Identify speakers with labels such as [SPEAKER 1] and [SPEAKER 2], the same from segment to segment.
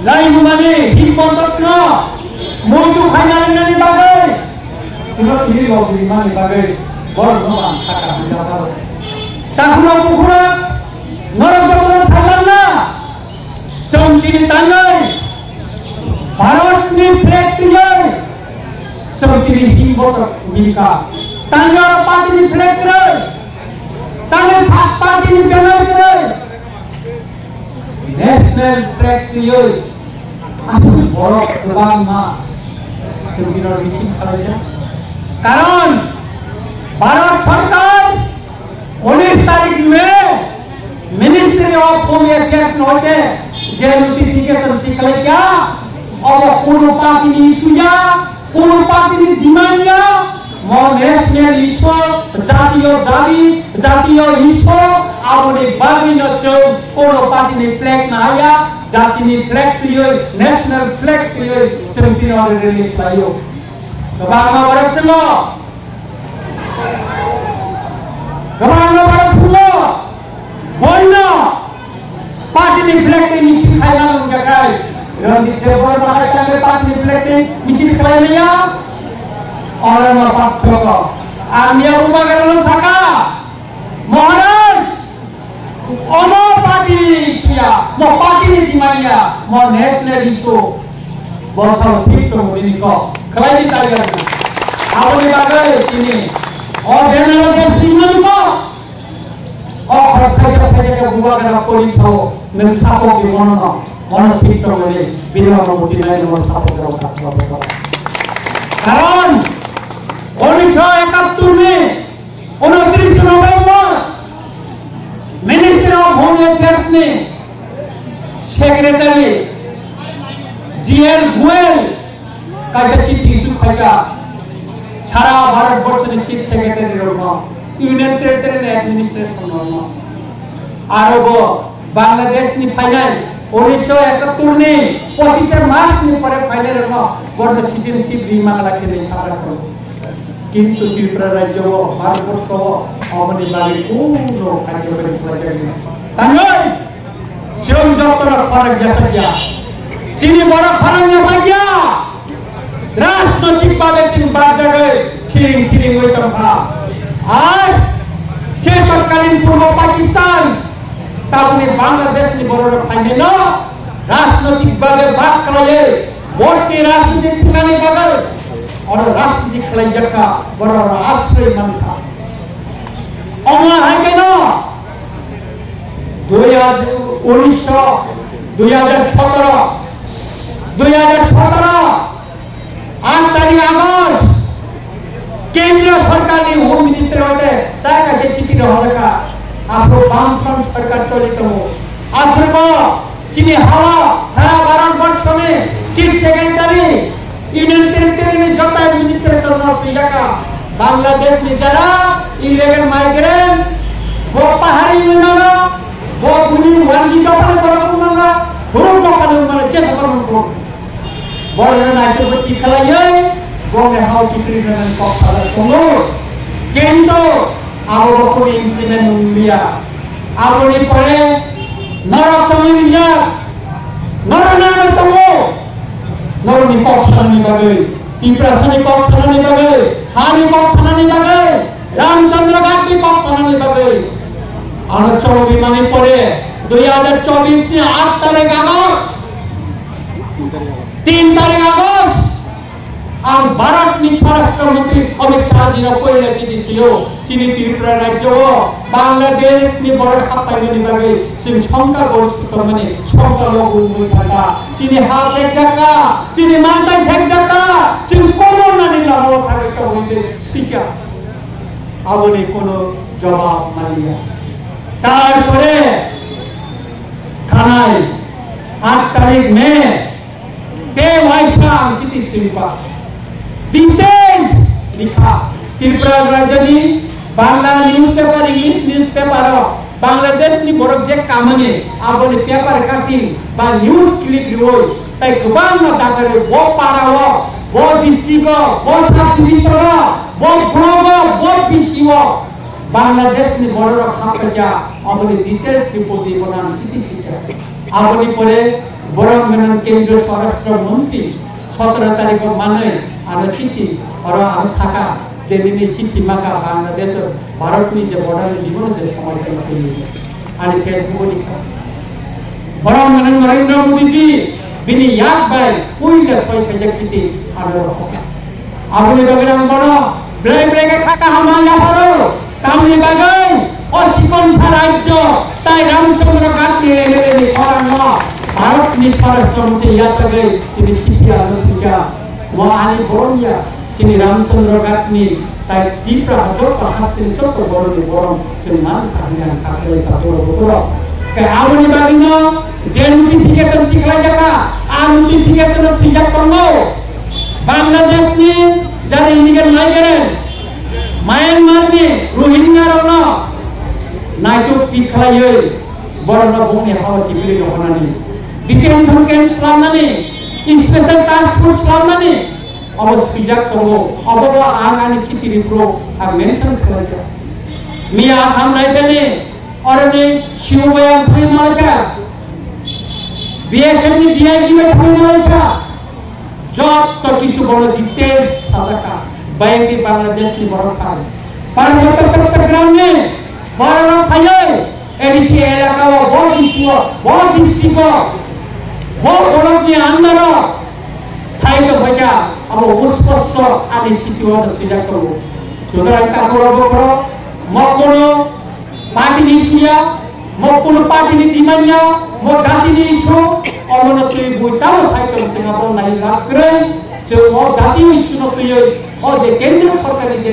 [SPEAKER 1] lain-lain himpondokna mutu finalnya dibagai sudah ini loh di mana dibagai bornoman kakak tidak tahu takuna pukura narajaman salarna congkini tangai Bharat ni flag tiyai seperti himpondok mereka tangai parti ni flag tiyai tangai parti ni banner tiyai national flag tiyai asli borok selama sekitar misi saja. Karon Bharat Sarkar 19 तारीख में ministry of home affairs नोटे जे notification निकले क्या और कोनो party नि इशूया कोनो पार्टी नि डिमांडया मो नेशनल इशू जातीय दाबी जातीय इशू आवने बागी न छौ कोनो पार्टी नि फ्लैग न आया जाति नि फ्लैग थियो नेशनल फ्लैग थियो सेंटी और रिलीज भयो गबामा बरसलो बोलना पार्टी नि फ्लैग नि मिसी खाइला उनका काय रंदी देवर महाराज के पार्टी नि फ्लैग नि मिसी खाइला और न पाठ्य को आमिया उपगरण सका महाराज ono party suya mo party ni dimanya mo national issue bosal fit to ini ko kelai ditanya awal bagai ini oh dengar ke single ko oh kerja ke buat dengan polis ho nang sapo di mana fit to ini bila mo dinai mo sapo ke apa karon 1971 में 29 नवंबर ministry of home affairs ने secretary GL Goyal का चिट्ठी issue खचा सारा भारत वर्ष ने chief secretary Roma union territory administration Roma आरोप बांग्लादेश नि final 1971 ने 25 मार्च ने परे फाइनल रोमा बोर्ड सिटीजनशिप बीमा राखे सारा को किंतु त्रिपुरा राज्य भारत वर्ष अवनी बारे कोनो कार्यक्रम प्रचार tangai siung dokter farag jasanya sini bara farag jasanya राजनीतिक भावे चिन बात जगह सिरिंग हुई तंहा आज तत्कालीन पूर्व पाकिस्तान ताबुनी बांग्लादेश नि बरोबर फाइने न राजनीतिक भावे बात करे वोट की राजनीतिक ठिकाने बगल और राजनीतिक खलंजर का बरोबर आश्रय मन था अमला है के न 2017 8 तारीख अगस्त केंद्र सरकार ने होम मिनिस्टर होते ताका से चिठी रहलका आफ्नो वामफ्रंट सरकार चलित हो अथवा चिनी हावा सारा भारत वर्ष में चीफ सेक्रेटरी यूनियन टेरिटरी में जता एडमिनिस्ट्रेशन न सुयाका बांग्लादेश ने जरा इलीगल माइग्रेंट वो पहाड़ी में ना वो बुनी वाली दोपन बरकुमंगा हुरुम दोपन मन चेस परम को बोलना ना तो बच्ची खलाये वो में हाउ चित्री में को साला कोनो केंतो आवो को इम्प्लीमेंट लिया आवो नि परे नरक चमिया नरना चमो नरनी पक्षन नि बगे तिप्रसनी पक्षन नि बगे हानि पक्षन नि बगे रामचंद्र घाट की पक्षन नि बगे अनचल विमाने पड़े 2024 ने 8 तारीख अगस्त 3 तारीख अगस्त और भारत नि स्वराष्ट्र मंत्री अमित शाह जी ने कोई लेती दिसियो चीनी त्रिपुरा राज्य हो बांग्लादेश नि बड़ खापाई नि बागे सिंह शंका गोष्ठ माने शंका लोग उन्मुख था चीनी हास एक जगह चीनी मानता एक जगह सिंह कोरोना नि लाओ थारे तो होते स्पीकर आवने कोनो जवाब मानिया तारपरे खानाई 8 तारीख में के वाइसा चिठी सिंपा डिटेल्स लिखा त्रिपुरा राज्य नि Bangla newspaper English newspaper Bangladesh नि बरक जे कामने आबोले पेपर काटी बा न्यूज़ क्लिक रोय ताई गोबां दागरे वो पारा वो डिस्ट्रिक्ट वो सब डिविजन वो ब्लॉक वो बीसीओ बांग्लादेश नि बरोबर खापजा अबले डिटेल्स रिपोर्ट दी बनान चिठी सिटा अबले परे বরং কেন্দ্রীয় স্বরাষ্ট্রমন্ত্রী 17 তারিখ মানে আর চিঠি আর থাকা যেদিন চিঠি মাখা বাংলাদেশ ভারতনি যে বর্ডার জীবন যে সমস্যা আর ফেসবুক লিখা বরং নরেন্দ্র মোদীজি বিনি ইয়াক বাই কুইলা সয় ফেজেক চিঠি আর আপনি বাগেরাম বড় ব্রেক ব্রেকে থাকা হামায়া ভালো কামনি বাগাই ও চিকনসা রাজ্য তাই রামচন্দ্র গান্ধী এমএলএ করান ভারত স্বরাষ্ট্রমন্ত্রী ইয়াতগে তিনি চিঠি আলোচিকা আনি বরণিয়া তিনি রামচন্দ্র গান্ধী তাই তীব্র হজর হাসিন চোখ বড় বরং মান কাহিয়ান কাকলে কাতর বড় কে আপনি বাগিন যে নোটিফিকেশন টিকলা জায়গা আর নোটিফিকেশন সিজা করলো बांग्लादेश ने जरा इलिगल माइग्रेंट म्यांमार ने रोहिंग्या रोना नाइटो पिखलाये बरना बोंगे हावा टिपिरे होनानी डिटेंशन कैंप खालामनानै स्पेशल टास्क फोर्स खालामनानै अब सिजाक दङ अब आंनि चिटिरिफ्राव आं मेनसन खालामो मिया आसाम रायजोनि अरनि शिवबाया फैमालका बीएसएफ नि डीआईजी फैमालका যত কিছু বড় ডিটেলস সাদাকা বাইরে বাংলাদেশ নি বড় খাল পার্বত্য চট্টগ্রামে বড় খায়ে এডিসি এলাকা বড় ডিস্ট্রিক্ট বড় নি আন্দার খাইতে ভজা আবো স্পষ্ট আদি সিটিওয়াদ সিলেক্ট করব সুতরাং কাপড় বড় মকনো পার্টি নিছিয়া মকনো পার্টি নি দিমানিয়া মো জাতি নি ইস্যু অবনতি বুইতাও সাইকেল সিঙ্গাপুর নাই লাভ করে যে ও জাতীয় ইস্যু নতুন ও যে কেন্দ্রীয় সরকারি যে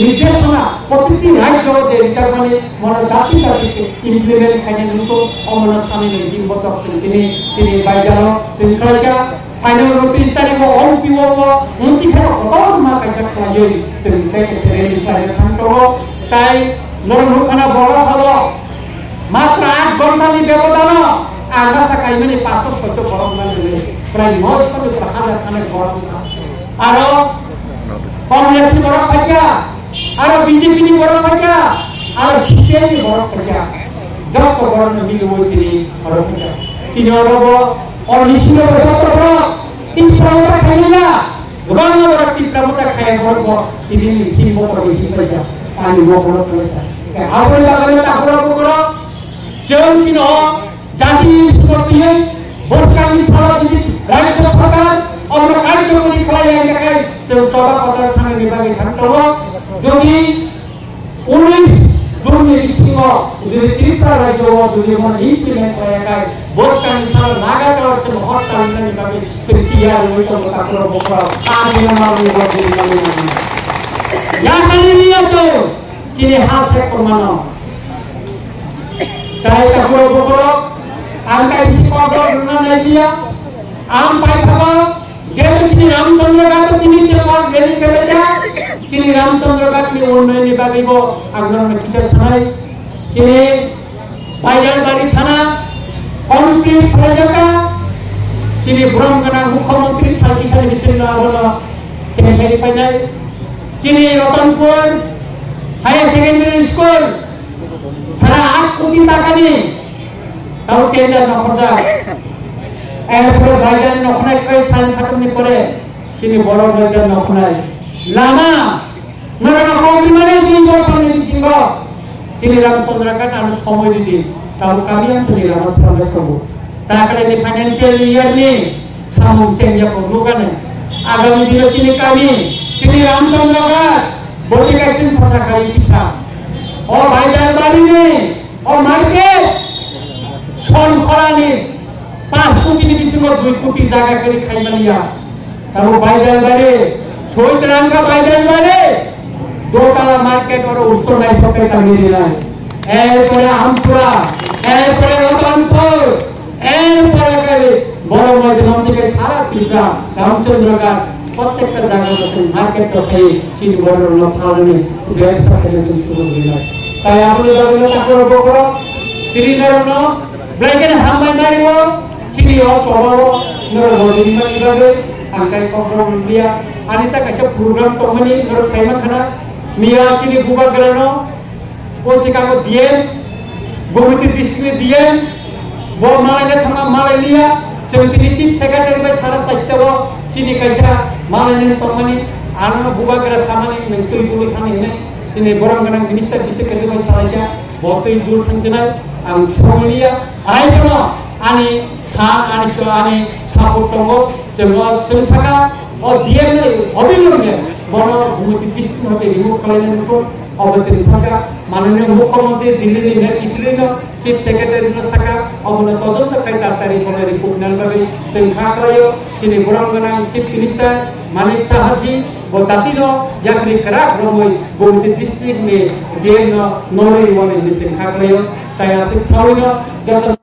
[SPEAKER 1] নির্দেশনা প্রতিটি রাজ্য যে রিজার্ভানি মনে জাতি জাতিকে ইমপ্লিমেন্ট খাইনে নুতো অমন স্বামী জিম্বত তিনি বাইজানো শৃঙ্খলা ফাইনাল 29 তারিখ অল পিও উন্তি খেলা কত মা কাইসা খাইয়ে সেটাকে রেডি করে থাকতো তাই নরমুখানা বড় হলো মাত্র 8 ঘন্টার ব্যবধান आधा सा कई मैंने 500 गरम माने प्राय 900 हाजार खाने गरम आरो कांग्रेस नि गरम फाइया आरो बीजेपी नि गरम फाइया आरो सीपीआई नि गरम फाइया जब को गरम नि होइसिनि गरम फाइया तिनि अरबो और निशिनो बतर तीन प्रमुख खाइला गोबां बर तीन प्रमुख खाइ गरम तिनि नि मकर नि फाइया आनि मकर फाइया आरो लागले तापर को जेउसिनो जाति सुपतिये बोसकानी साला दिदी राज्य सरकार और कार्यक्रम नि खलाया के से 14 पत्र थाना विभागे घंटो जोगी 19 जून में रिसिंग जो त्रिपुरा राज्य जो मन इम्प्लीमेंट कराया बोसकानी साला नागा का और बहुत साल विभागे से किया हुई तो ताकरो बोकरा आज मारू या नहीं लिया तो चिने हाथ से परमानो चाहे ताकरो बोकरा angka isi kodok dengan dia ampai apa jadi sini Ramcandra Gandhi ini cepat jadi kerja sini Ramcandra Gandhi online ini bagi bo agar kisah sanai sini bayar dari sana konflik kerja sini buram kena mukhamantri salki sali bismillah Allah sini sini pandai sini Ratanpur higher secondary school sana 8 কোটি টাকা নিয়ে tahu kejar nak kerja, pura bagian nak naik kau saling satu ni pura, sini boros bagian nak naik, lama, mereka kau di mana tinggal kami di tinggal, sini Ramcandra kan harus semua di tahu kalian sini Ramcandra kamu, tak ada di financial year ni, kamu change apa bukan? Agam dia sini kami, sini Ramcandra kan, boleh kasih fasa kali bisa, oh bagian bari ni, oh market. ছন করানি 5 কোটি বিসিম 2 কোটি জায়গা করে খাইমালিয়া তাও বাইদাল বারে ছয়ত রাঙ্গা বাইদাল বারে দোতলা market আর উত্তর নাই পকে কামিয়ে নাই এরপরে আমপুরা এরপরে রতনপুর এরপরে করে বড় ময়দান থেকে সারা ত্রিপুরা রামচন্দ্রগড় প্রত্যেকটা জায়গাতে মার্কেট আছে চিনি বড় লফালনি ব্যবসা করে শুরু হইল তাই আমরা যাবেন তারপর বকরা ত্রিকারণ Belajar hambai nario, ciri o coba nor bodi lima ibabe, angkai program dia, anita kasih program company nor saya mana, mia ciri buka gelano, o sikago dia, bukti district dia, bo malainya thama malainya, जों दिनै chief secretary bye सारा साहित्याव चिनि कायसा मालायनि तमानि आना बुबाग्रा सामानि नोंथै बुलि थानायनि दिनै बरं गोनां मिनिस्टार सेक्रेटारि बाय साराया बर्तै दूर थांसिनाय आं समलिया आइजोनो आनि आनि सापर्ट दङ जों साखा डिएमए अभिनंदन बनो भूमि डिस्ट्रिक्ट होते रिमूव खालामनायखौ अबचन साखा माननीय मुख्यमंत्री दिल्ली ने टिकलिनो चीफ सेक्रेटारि नो साखा अबनो तदন্ত खाय तातारि फले रिपोर्ट नालबागै जों खाख्रायो दिनै बरं गोनां चीफ मिनिस्टार मानिक साहाजी बतातिनो याक्रि कराक रमै भूमि डिस्ट्रिक्ट में डिएमए नोरै वाले जों खाख्रायो ताया जों सावैनो